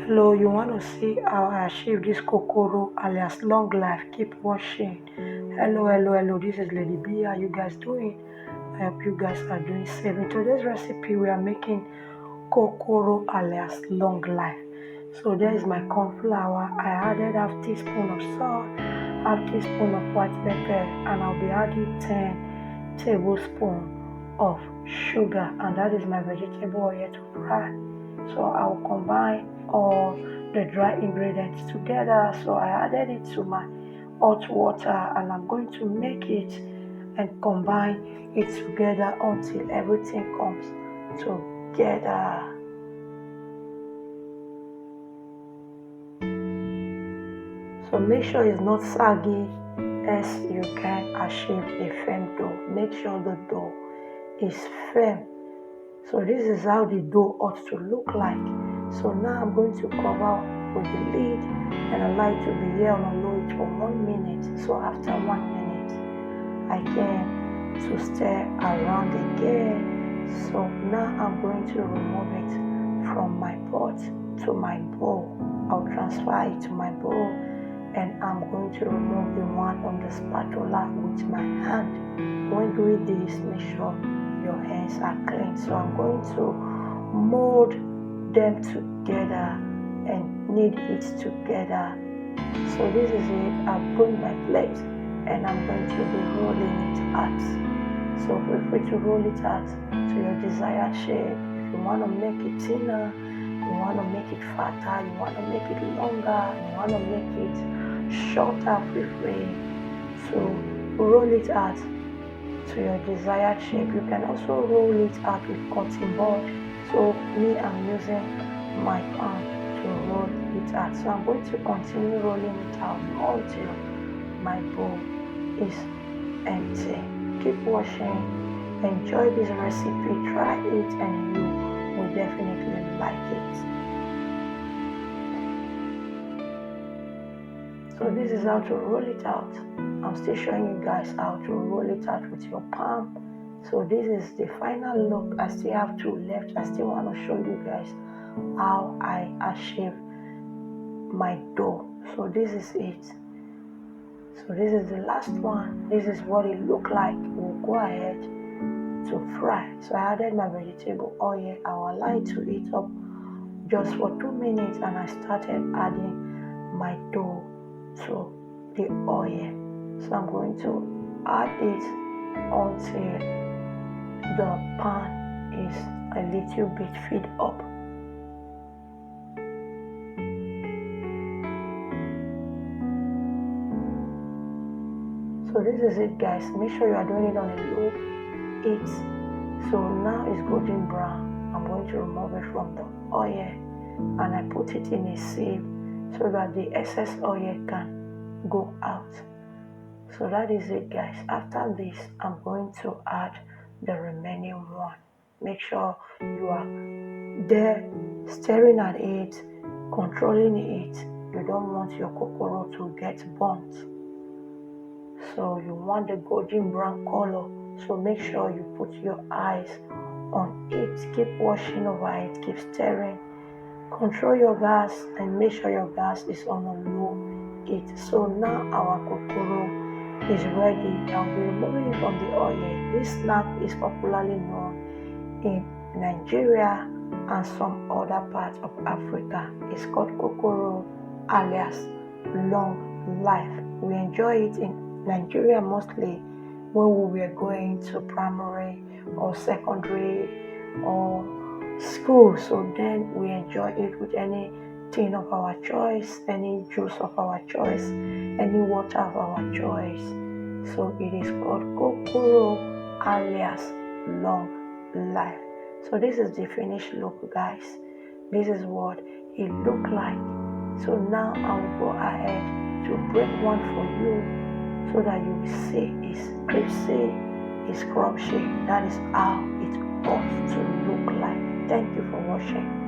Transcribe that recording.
Hello, you want to see how I achieve this kokoro alias long life? Keep watching. Hello. This is Lady B. How you guys doing? I hope you guys are doing safe. In today's recipe, we are making kokoro alias long life. So there is my corn flour. I added half teaspoon of salt, half teaspoon of white pepper, and I'll be adding 10 tablespoons of sugar, and that is my vegetable oil to fry. So I'll combine all the dry ingredients together. So I added it to my hot water, and I'm going to make it and combine it together until everything comes together. So make sure it's not saggy, as you can achieve a firm dough. Make sure the dough is firm. So this is how the dough ought to look like. So now I'm going to cover with the lid and allow it to be here on a low heat for 1 minute. So after 1 minute, I can to stir around again. So now I'm going to remove it from my pot to my bowl. I'll transfer it to my bowl, and I'm going to remove the one on the spatula with my hand. When doing this, make sure your hands are clean. So I'm going to mold them together and knead it together. So this is it. I've put my plate and I'm going to be rolling it out. So feel free to roll it out to your desired shape. If you want to make it thinner, you want to make it fatter, you want to make it longer, you want to make it shorter, feel free to roll it out to your desired shape. You can also roll it out with cutting board. So me, I'm using my palm to roll it out. So I'm going to continue rolling it out until my bowl is empty. Keep watching. Enjoy this recipe. Try it and you will definitely like it. So this is how to roll it out. I'm still showing you guys how to roll it out with your palm. So this is the final look. I still have 2 left. I still want to show you guys how I achieve my dough. So this is it. So this is the last one. This is what it look like. We'll go ahead to fry. So I added my vegetable oil. I will allow it to heat up just for 2 minutes, and I started adding my dough to the oil. So I'm going to add it until the pan is a little bit filled up. So this is it, guys. Make sure you are doing it on a low heat. So now it's golden brown. I'm going to remove it from the oil, and I put it in a sieve so that the excess oil can go out. So that is it, guys. After this, I'm going to add the remaining one. Make sure you are there staring at it, controlling it. You don't want your kokoro to get burnt. So you want the golden brown color. So make sure you put your eyes on it. Keep watching over it. Keep stirring. Control your gas and make sure your gas is on a low heat. So now our kokoro is ready. I'll be removing it from the oil. This snack is popularly known in Nigeria and some other parts of Africa. It's called kokoro alias long life. We enjoy it in Nigeria mostly when we were going to primary or secondary or school. So then we enjoy it with anything of our choice, any juice of our choice, any water of our choice. So it is called kokoro alias long life. So this is the finished look, guys. This is what it look like. So now I'll go ahead to break one for you so that you will see it's crispy, it's crunchy. That is how it ought to look like. Thank you for watching.